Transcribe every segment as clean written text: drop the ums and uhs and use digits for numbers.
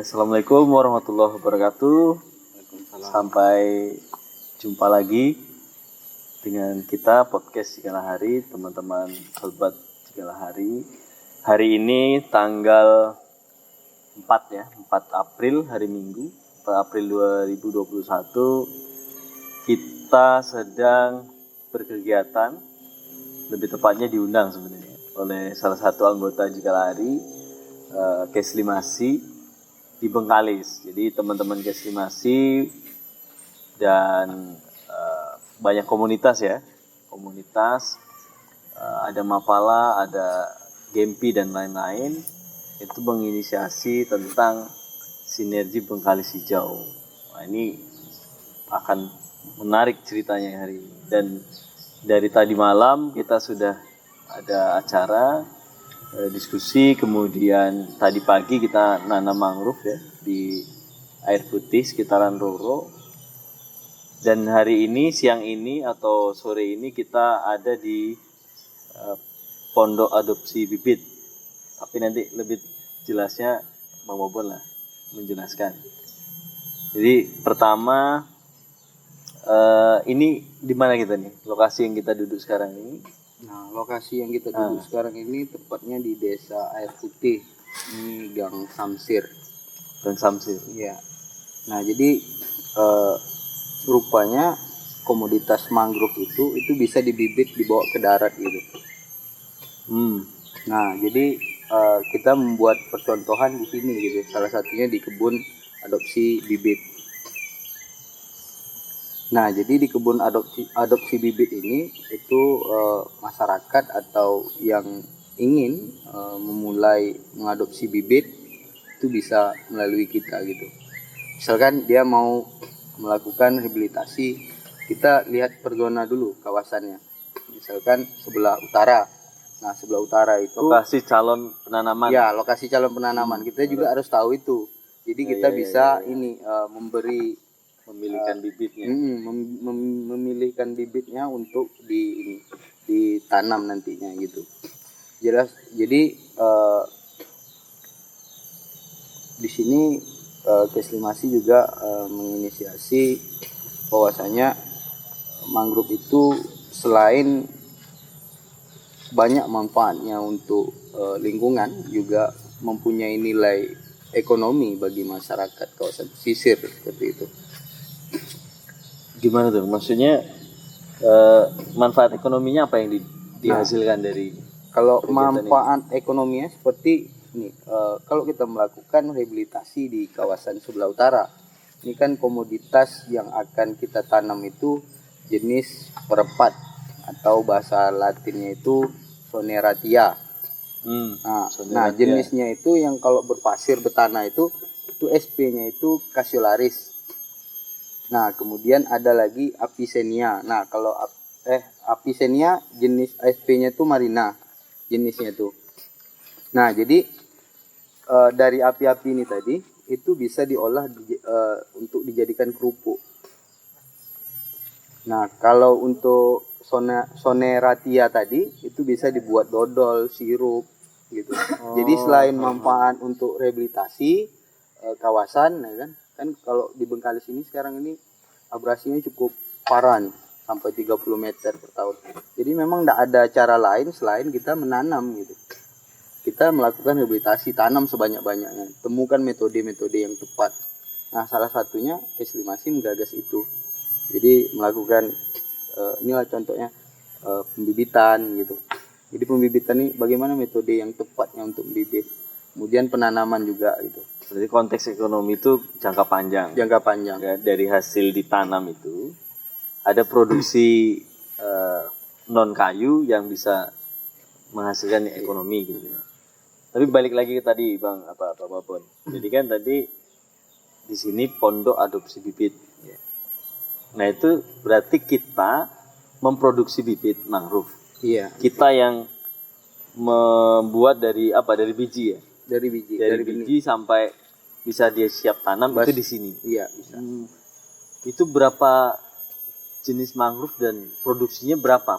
Assalamualaikum warahmatullahi wabarakatuh. Sampai jumpa lagi dengan kita podcast Segala Hari, teman-teman sobat Segala Hari. Hari ini tanggal 4 ya, 4 April hari Minggu, 4 April 2021. Kita sedang berkegiatan, lebih tepatnya diundang sebenarnya oleh salah satu anggota Segala Hari, Keslimasi di Bengkalis. Jadi teman-teman Keslimasi dan banyak komunitas ya, ada Mapala, ada Gempi dan lain-lain, itu menginisiasi tentang sinergi Bengkalis Hijau. Nah, ini akan menarik ceritanya hari ini. Dan dari tadi malam kita sudah ada acara diskusi, kemudian tadi pagi kita nanam mangrove ya di air putih sekitaran Roro. Dan hari ini, siang ini atau sore ini kita ada di pondok adopsi bibit. Tapi nanti lebih jelasnya Bang Bobon lah menjelaskan. Jadi pertama ini di mana kita nih? Lokasi yang kita duduk sekarang ini. Nah, lokasi yang kita duduk sekarang ini tepatnya di Desa Air Putih. Ini Gang Samsir. Gang Samsir. Iya. Nah, jadi rupanya komoditas mangrove itu bisa dibibit dibawa ke darat gitu. Nah, jadi kita membuat percontohan di sini gitu. Salah satunya di kebun adopsi bibit. Nah, jadi di kebun adopsi bibit ini itu masyarakat atau yang ingin memulai mengadopsi bibit itu bisa melalui kita gitu. Misalkan dia mau melakukan rehabilitasi, kita lihat per zona dulu kawasannya. Misalkan sebelah utara. Nah, sebelah utara itu lokasi calon penanaman. Ya, lokasi calon penanaman. Kita juga harus tahu itu. Jadi kita bisa memberi memilihkan bibitnya. Memilihkan bibitnya untuk ditanam nantinya gitu. Jelas. Jadi di sini Keslimasi juga menginisiasi bahwasanya mangrove itu selain banyak manfaatnya untuk lingkungan, juga mempunyai nilai ekonomi bagi masyarakat kawasan pesisir seperti itu. Gimana tuh? Maksudnya manfaat ekonominya apa yang dihasilkan dari kalau manfaat ekonominya seperti ini, kalau kita melakukan rehabilitasi di kawasan sebelah utara, ini kan komoditas yang akan kita tanam itu jenis perepat atau bahasa Latinnya itu Soneratia. Nah, jenisnya itu yang kalau berpasir bertanah itu SP-nya itu Cassiolaris. Nah, kemudian ada lagi Avicennia. Nah, kalau Avicennia jenis SP-nya itu Marina jenisnya itu. Nah, jadi dari api-api ini tadi itu bisa diolah untuk dijadikan kerupuk. Nah, kalau untuk Soneratia tadi itu bisa dibuat dodol, sirup gitu. Jadi selain manfaat untuk rehabilitasi kawasan, ya kan kalau di Bengkalis ini sekarang ini abrasinya cukup parah nih, sampai 30 meter per tahun. Jadi memang tidak ada cara lain selain kita menanam gitu. Kita melakukan rehabilitasi, tanam sebanyak-banyaknya, temukan metode-metode yang tepat. Nah, salah satunya Keslimasi menggagas itu. Jadi melakukan inilah contohnya pembibitan gitu. Jadi pembibitan ini bagaimana metode yang tepatnya untuk membibit. Kemudian penanaman juga gitu. Jadi konteks ekonomi itu jangka panjang. Jangka panjang. Ya, dari hasil ditanam itu ada produksi non kayu yang bisa menghasilkan ekonomi gitu ya. Tapi balik lagi ke tadi Bang Babon. Jadi kan tadi di sini pondok adopsi bibit. Nah, itu berarti kita memproduksi bibit mangrove. Iya. Kita yang membuat dari biji ya. Dari biji sampai bisa dia siap tanam itu di sini. Iya, bisa. Itu berapa jenis mangrove dan produksinya berapa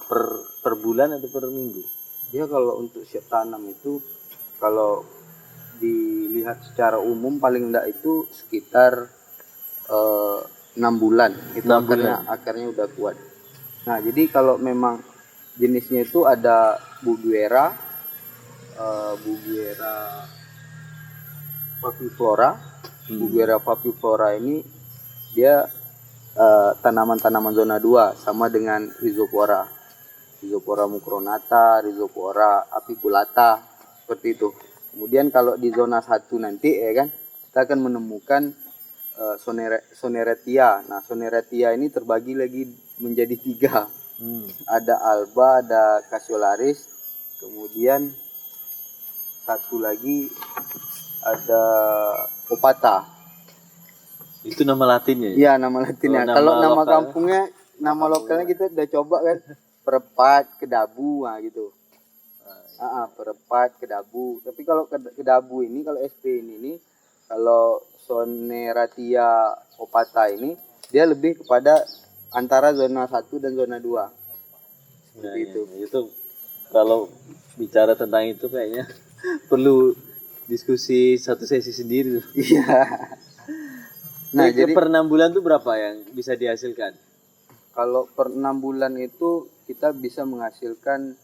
per bulan atau per minggu? Dia kalau untuk siap tanam itu kalau dilihat secara umum paling enggak itu sekitar 6 bulan itu 6 bulan. akarnya udah kuat. Nah jadi kalau memang jenisnya itu ada Bouguera Fabiflora. Bouguera Fabiflora ini dia tanaman-tanaman zona 2 sama dengan Rhizopora mucronata, Rhizopora apiculata, seperti itu. Kemudian kalau di zona 1 nanti ya kan kita akan menemukan Soneretia. Nah, Soneretia ini terbagi lagi menjadi 3. Ada Alba, ada Cassiolaris, kemudian satu lagi ada Opata. Itu nama latinnya ya? Iya, nama latinnya. Kalau nama lokal, kampungnya, nama lokalnya kita udah coba kan, Perepat, Kedabu, nah gitu. Perepat, Kedabu. Tapi kalau Kedabu ini, kalau SP ini, kalau Soneratia opata ini, dia lebih kepada antara zona 1 dan zona 2. Seperti itu. Ya, itu kalau bicara tentang itu kayaknya perlu diskusi satu sesi sendiri. Iya. Nah, jadi per 6 bulan tuh berapa yang bisa dihasilkan? Kalau per 6 bulan itu kita bisa menghasilkan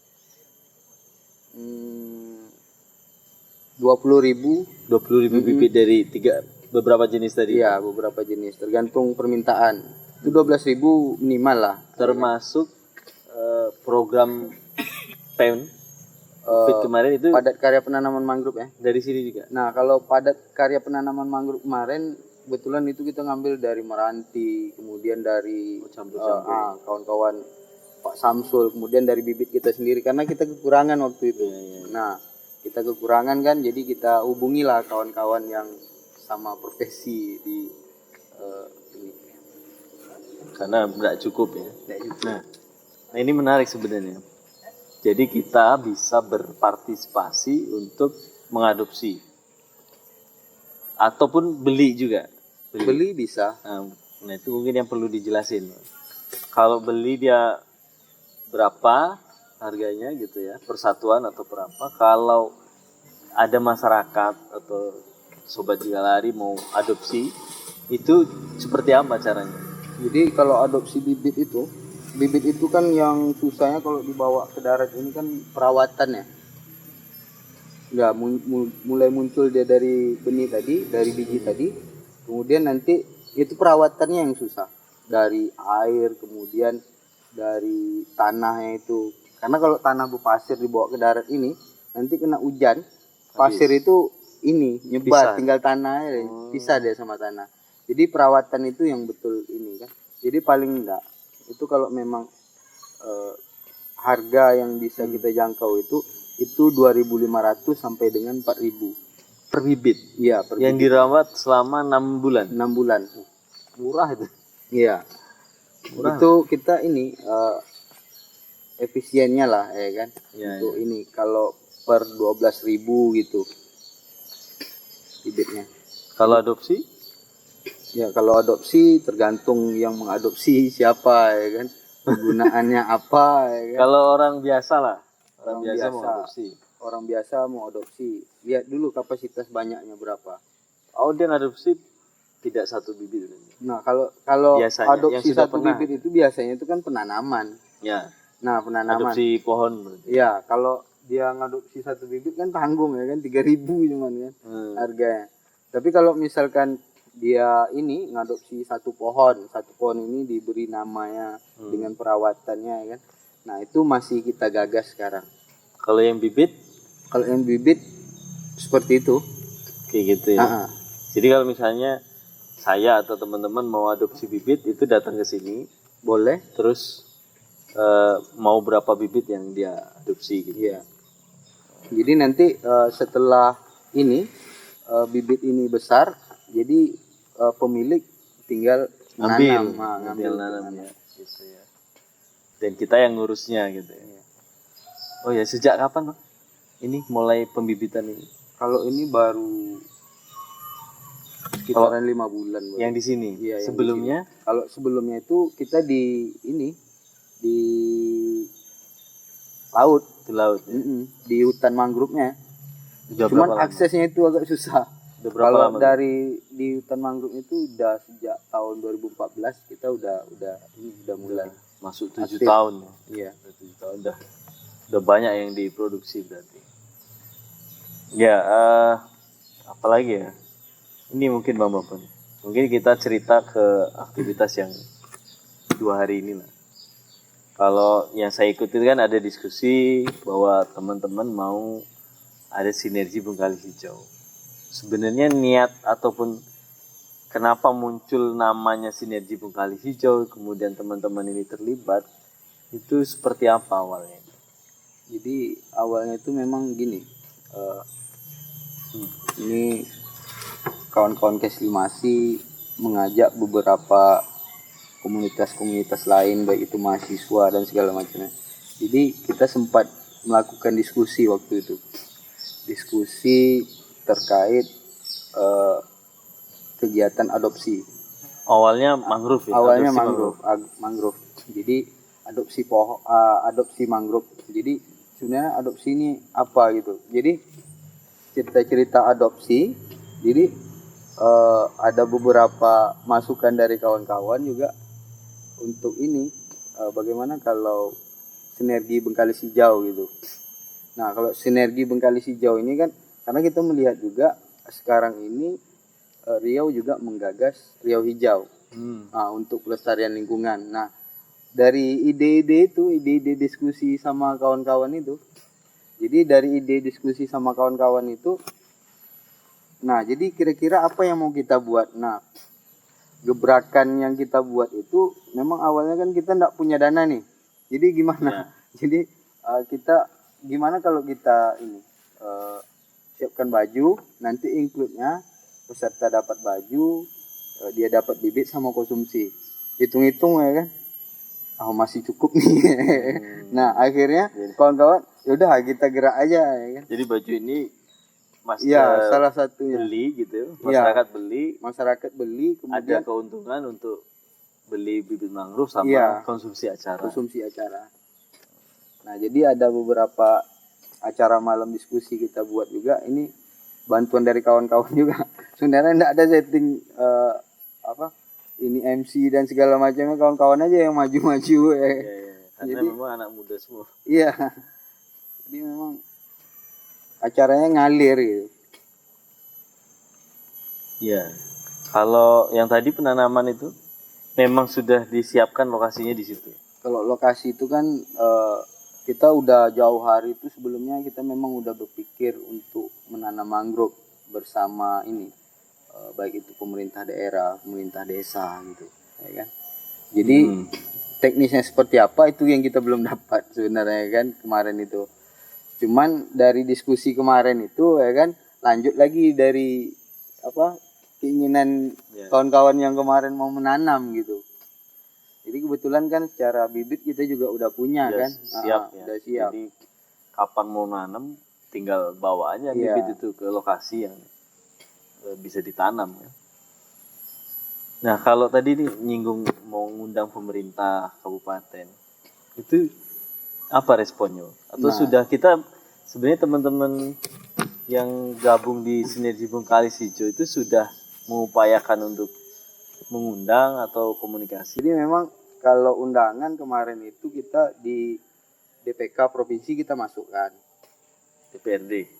20.000 bibit dari beberapa jenis tadi. Iya, beberapa jenis tergantung permintaan. Itu 12.000 minimal lah. Termasuk program PEN Fit kemarin itu padat karya penanaman mangrove ya. Dari sini juga. Nah, kalau padat karya penanaman mangrove kemarin kebetulan itu kita ngambil dari Meranti, kemudian dari kawan-kawan Pak Samsul, kemudian dari bibit kita sendiri karena kita kekurangan waktu itu. Nah, kita kekurangan kan, jadi kita hubungilah kawan-kawan yang sama profesi di ini. Karena tidak cukup ya. Tidak cukup. Nah, ini menarik sebenarnya. Jadi kita bisa berpartisipasi untuk mengadopsi ataupun beli juga. Beli bisa. Nah itu mungkin yang perlu dijelasin. Kalau beli dia berapa harganya gitu ya, persatuan atau berapa. Kalau ada masyarakat atau sobat juga lari mau adopsi, itu seperti apa caranya? Jadi kalau adopsi bibit itu kan yang susahnya kalau dibawa ke darat ini kan perawatannya. Nggak mulai muncul dia dari benih tadi, dari biji tadi, kemudian nanti itu perawatannya yang susah, dari air, kemudian dari tanahnya itu. Karena kalau tanah berpasir dibawa ke darat ini nanti kena hujan, pasir itu ini nyebar, tinggal tanahnya pisah dia sama tanah. Jadi perawatan itu yang betul ini kan. Jadi paling enggak itu kalau memang harga yang bisa kita jangkau itu 2.500 sampai dengan 4.000 per bibit. Iya, per yang bibit. Dirawat selama 6 bulan. 6 bulan. Murah itu. Iya. Murah. Itu kita ini efisiennya lah ya kan. Ya, untuk ini kalau per 12.000 gitu bibitnya. Kalau adopsi? Ya, kalau adopsi tergantung yang mengadopsi siapa ya kan. Penggunaannya apa ya kan. Kalau orang biasa lah. Orang biasa mau adopsi. Orang biasa mau adopsi. Lihat dulu kapasitas banyaknya berapa. Oh, dia ngadopsi tidak satu bibit. Nah, kalau biasanya, adopsi satu bibit itu biasanya itu kan penanaman. Ya. Nah, penanaman. Adopsi pohon berarti. Ya, kalau dia ngadopsi satu bibit kan tanggung ya kan 3.000 cuman kan harganya. Tapi kalau misalkan dia ini ngadopsi satu pohon ini diberi namanya dengan perawatannya ya kan. Nah, itu masih kita gagas sekarang. Kalau yang bibit? Kalau yang bibit seperti itu. Kayak gitu ya. Jadi kalau misalnya saya atau teman-teman mau adopsi bibit itu datang ke sini, boleh. Terus mau berapa bibit yang dia adopsi gitu. Iya. Jadi nanti setelah ini bibit ini besar, jadi pemilik tinggal ngambil nanamnya gitu ya. Dan kita yang ngurusnya gitu ya. Oh ya, sejak kapan Bang? Ini mulai pembibitan ini? Kalau ini baru sekitaran 5 bulan. Yang di sini? Iya, sebelumnya? Kalau sebelumnya itu kita di laut. Di laut ya? Di hutan mangrove-nya. Udah Cuman berapa lama? aksesnya itu agak susah. Udah berapa Kalau lama? dari di hutan mangrove itu udah sejak tahun 2014 kita udah mulai Masuk 7 aktif. tahun ya. Iya. Udah 7 tahun udah banyak yang diproduksi berarti. Ya, apalagi ya? Ini mungkin Bang Bapak. Mungkin kita cerita ke aktivitas yang 2 hari ini lah. Kalau yang saya ikuti kan ada diskusi bahwa teman-teman mau ada sinergi Bengkali Hijau. Sebenarnya niat ataupun kenapa muncul namanya sinergi Bengkali Hijau, kemudian teman-teman ini terlibat, itu seperti apa awalnya? Jadi awalnya itu memang gini, ini kawan-kawan Keslimasi mengajak beberapa komunitas-komunitas lain, baik itu mahasiswa dan segala macamnya. Jadi kita sempat melakukan diskusi waktu itu, diskusi terkait kegiatan adopsi. Awalnya mangrove ya? Awalnya Adopsi mangrove. Jadi adopsi mangrove. Jadi sebenarnya adopsi ini apa gitu. Jadi cerita-cerita adopsi. Jadi ada beberapa masukan dari kawan-kawan juga untuk ini bagaimana kalau sinergi Bengkalis Hijau gitu. Nah, kalau sinergi Bengkalis Hijau ini kan karena kita melihat juga sekarang ini Riau juga menggagas Riau Hijau untuk pelestarian lingkungan. Nah, dari ide-ide diskusi sama kawan-kawan itu, jadi dari ide diskusi sama kawan-kawan itu, nah jadi kira-kira apa yang mau kita buat? Nah, gebrakan yang kita buat itu memang awalnya kan kita nggak punya dana nih. Jadi gimana? Ya. Jadi kita gimana kalau kita ini siapkan baju, nanti include-nya peserta dapat baju, dia dapat bibit sama konsumsi. Hitung-hitung ya kan, masih cukup nih. Nah akhirnya kawan-kawan, yaudah kita gerak aja ya kan. Jadi baju ini Iya, salah satunya. beli gitu, Iya. masyarakat beli, Kemudian ada keuntungan untuk beli bibit mangrove sama Iya. konsumsi acara. Nah, jadi ada beberapa acara malam diskusi kita buat juga. Ini bantuan dari kawan-kawan juga. Sebenarnya enggak ada setting ini MC dan segala macamnya, kawan-kawan aja yang maju-maju ya. Iya. Karena Jadi- memang anak muda semua. Iya. Jadi memang acaranya ngalir gitu. Iya. Kalau yang tadi penanaman itu memang sudah disiapkan lokasinya di situ. Kalau lokasi itu kan kita udah jauh hari itu sebelumnya kita memang udah berpikir untuk menanam mangrove bersama ini baik itu pemerintah daerah, pemerintah desa gitu, ya kan. Jadi teknisnya seperti apa itu yang kita belum dapat sebenarnya kan kemarin itu. Cuman dari diskusi kemarin itu ya kan lanjut lagi dari keinginan kawan-kawan yang kemarin mau menanam gitu. Jadi kebetulan kan secara bibit kita juga udah punya kan. Siap ya. Udah siap. Jadi kapan mau nanam tinggal bawa aja Iya. bibit itu ke lokasi yang bisa ditanam ya. Nah, kalau tadi nih nyinggung mau ngundang pemerintah kabupaten. Itu apa responnya? Atau sudah kita sebenarnya teman-teman yang gabung di Sinergi Bengkalis Hijau itu sudah mengupayakan untuk mengundang atau komunikasi? Jadi memang kalau undangan kemarin itu kita di DPK provinsi kita masukkan. DPRD.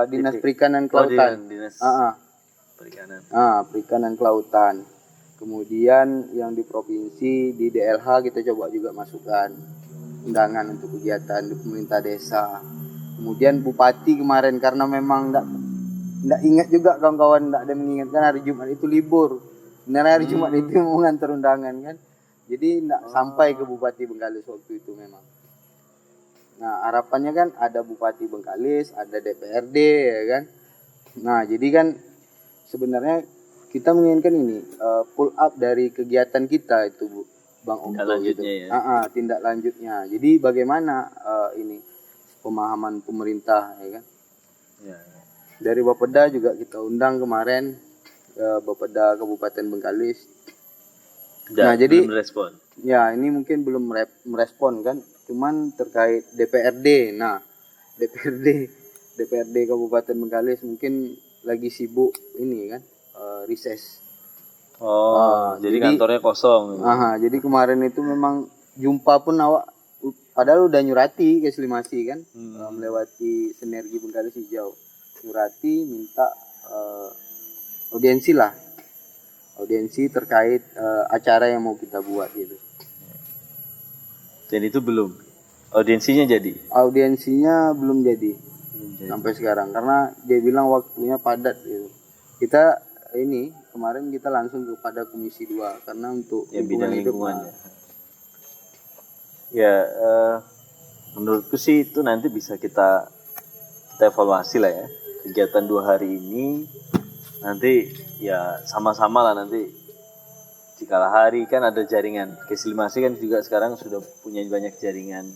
Dinas Perikanan Kelautan. Dinas Perikanan. Perikanan Kelautan. Kemudian yang di provinsi di DLH kita coba juga masukkan undangan untuk kegiatan di pemerintah desa. Kemudian Bupati kemarin karena memang enggak ingat juga kawan-kawan, enggak ada mengingatkan hari Jumat itu libur. Sebenarnya hari Jumat itu mau ngantar undangan kan. Jadi enggak sampai ke Bupati Bengkalis waktu itu memang. Nah, harapannya kan ada Bupati Bengkalis, ada DPRD ya kan. Nah, jadi kan sebenarnya kita menginginkan ini pull up dari kegiatan kita itu Bu, Bang Om. Tindak lanjutnya gitu. ya. Tindak lanjutnya. Jadi bagaimana ini pemahaman pemerintah ya kan. Ya. Dari Bapeda juga kita undang kemarin Bapeda Kabupaten Bengkalis. Nah, jadi belum respon. ya ini mungkin belum merespon kan. Cuman terkait DPRD. Nah, DPRD DPRD Kabupaten Bengkalis mungkin lagi sibuk ini kan, reses. Jadi kantornya kosong. Jadi kemarin itu memang jumpa pun awak padahal udah nyurati ke Slimasi kan, melewati Sinergi Bengkalis Hijau, nyurati minta audiensi terkait acara yang mau kita buat gitu. Dan itu belum. Audiensinya jadi? Audiensinya belum jadi sampai sekarang karena dia bilang waktunya padat gitu. Kita ini kemarin kita langsung kepada Komisi 2 karena untuk bidang hidup. lingkungan. Menurutku sih itu nanti bisa kita evaluasi lah ya. Kegiatan 2 hari ini nanti ya sama-sama lah nanti di kala hari kan ada jaringan. Keslimasi kan juga sekarang sudah punya banyak jaringan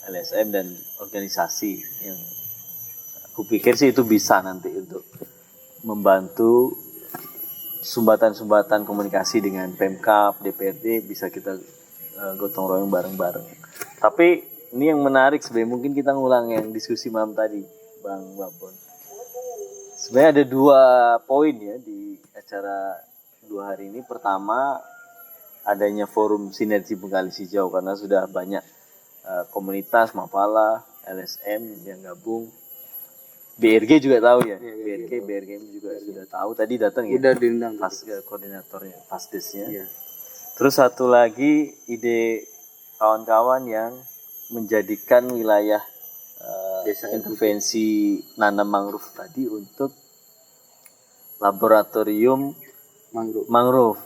LSM dan organisasi yang aku pikir sih itu bisa nanti untuk membantu sumbatan-sumbatan komunikasi dengan Pemkab, DPRD bisa kita gotong royong bareng-bareng. Tapi ini yang menarik sebenarnya, mungkin kita ngulang yang diskusi malam tadi, Bang Babon. Sebenarnya ada 2 poin ya di acara 2 hari ini. Pertama, adanya forum Sinergi Bengkalis Hijau karena sudah banyak komunitas Mapala, LSM yang gabung. BRG juga tahu ya, BRG juga sudah tahu. Tadi datang ya, udah diundang koordinatornya, Pasdesnya. Iya. Terus satu lagi ide kawan-kawan yang menjadikan wilayah intervensi nanam mangrove tadi untuk laboratorium mangrove.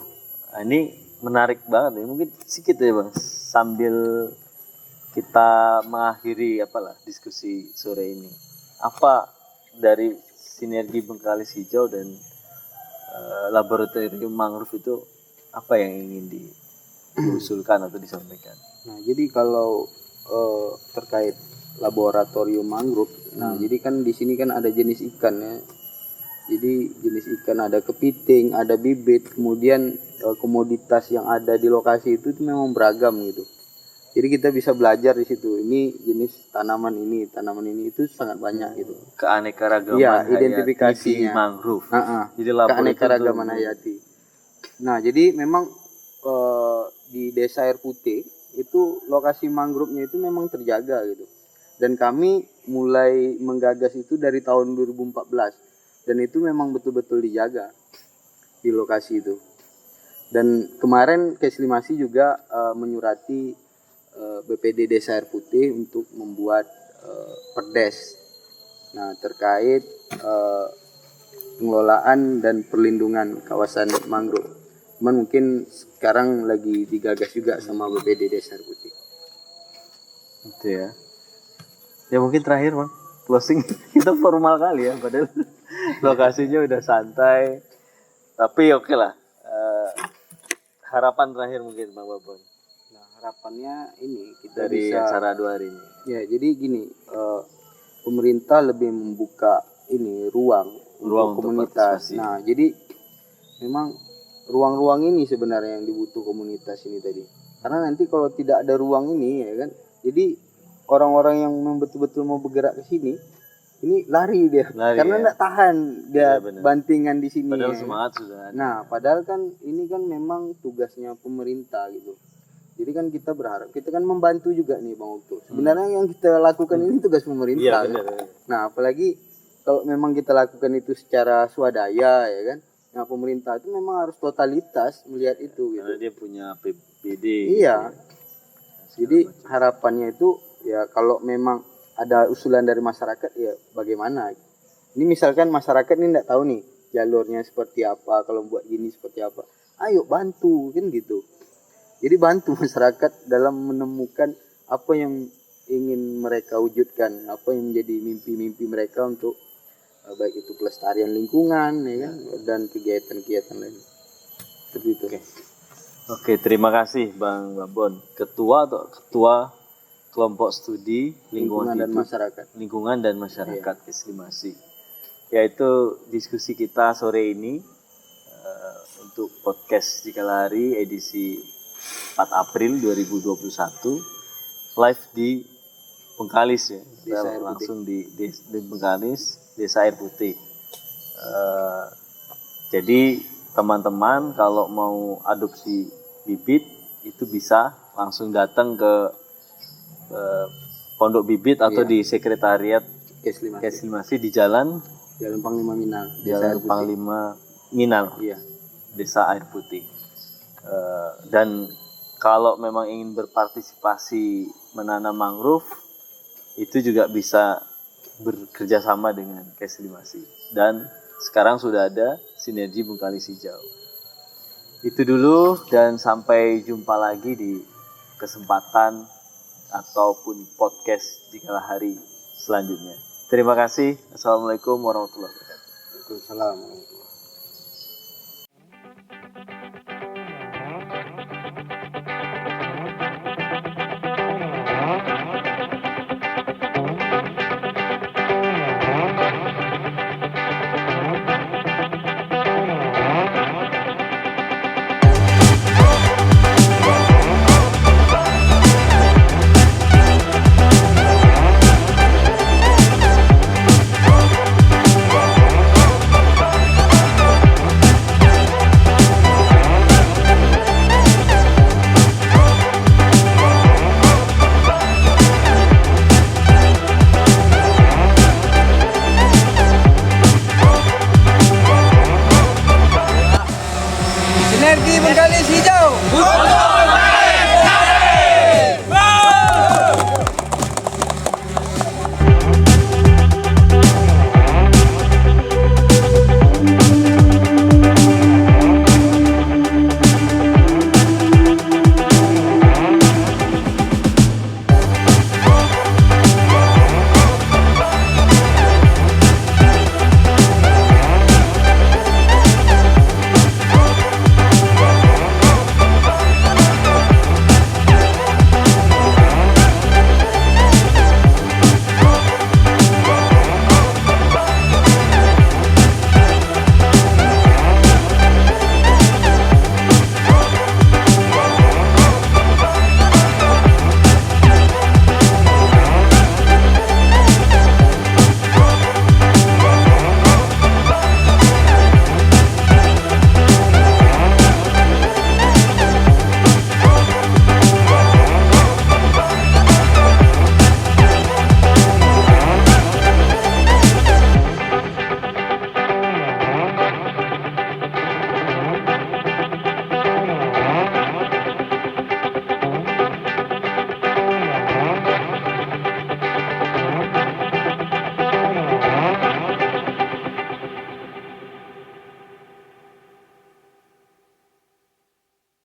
Nah, ini menarik banget nih. Mungkin sedikit ya Bang, sambil kita mengakhiri diskusi sore ini. Apa dari Sinergi Bengkalis Hijau dan laboratorium mangrove itu apa yang ingin diusulkan atau disampaikan? Nah, jadi kalau terkait laboratorium mangrove, jadi kan di sini kan ada jenis ikan ya. Jadi jenis ikan ada kepiting, ada bibit, kemudian komoditas yang ada di lokasi itu memang beragam gitu. Jadi kita bisa belajar di situ. Ini jenis tanaman ini itu sangat banyak gitu. Keanekaragaman identifikasinya di mangrove. Jadi keanekaragaman hayati. Nah, jadi memang di Desa Air Putih itu lokasi mangrove-nya itu memang terjaga gitu. Dan kami mulai menggagas itu dari tahun 2014 dan itu memang betul-betul dijaga di lokasi itu. Dan kemarin Keslimasi juga menyurati BPD Desa Air Putih untuk membuat perdes. Nah, terkait pengelolaan dan perlindungan kawasan mangrove. Cuman mungkin sekarang lagi digagas juga sama BPD Desa Air Putih. Itu ya. Ya mungkin terakhir Bang, closing. Kita formal kali ya, padahal lokasinya udah santai. Tapi oke lah. Harapan terakhir mungkin Bang Babon. Nah, harapannya ini kita dari bisa acara 2 hari ini. Ya, jadi gini, pemerintah lebih membuka ini ruang untuk komunitas. Nah, jadi memang ruang-ruang ini sebenarnya yang dibutuh komunitas ini tadi. Karena nanti kalau tidak ada ruang ini ya kan, jadi orang-orang yang betul-betul mau bergerak ke sini, ini lari dia, karena enggak tahan dia bantingan di sini. Padahal semangat sudah ada. Nah, padahal kan ini kan memang tugasnya pemerintah gitu. Jadi kan kita berharap, kita kan membantu juga nih Bang Okto. Sebenarnya yang kita lakukan ini tugas pemerintah. Iya, benar. Kan? Nah, apalagi kalau memang kita lakukan itu secara swadaya ya kan. Nah, pemerintah itu memang harus totalitas melihat itu gitu. Karena dia punya PBD. Iya. Jadi harapannya itu ya kalau memang ada usulan dari masyarakat ya bagaimana. Ini misalkan masyarakat ini enggak tahu nih jalurnya seperti apa, kalau buat gini seperti apa. Ayo bantu kan gitu. Jadi bantu masyarakat dalam menemukan apa yang ingin mereka wujudkan, apa yang menjadi mimpi-mimpi mereka untuk baik itu pelestarian lingkungan ya kan, dan kegiatan-kegiatan lain. Seperti itu. Oke, terima kasih Bang Babon, ketua kelompok studi lingkungan dan masyarakat. Lingkungan dan masyarakat Keslimasi. Yaitu diskusi kita sore ini untuk podcast Jikala Hari edisi 4 April 2021 live di Bengkalis ya. Desa Kita Air Putih. langsung di Bengkalis, Desa Air Putih. Jadi teman-teman kalau mau adopsi bibit itu bisa langsung datang ke pondok bibit atau Iya. di sekretariat Keslimasi. Keslimasi di Jalan Panglima Minang. Desa Air Jalan Putih. Panglima Minang, Iya. Desa Air Putih. Dan kalau memang ingin berpartisipasi menanam mangrove itu juga bisa bekerja sama dengan Keslimasi. Dan sekarang sudah ada sinergi Bengkalis Hijau. Itu dulu dan sampai jumpa lagi di kesempatan ataupun podcast di kala hari selanjutnya. Terima kasih. Assalamualaikum warahmatullahi wabarakatuh. Waalaikumsalam.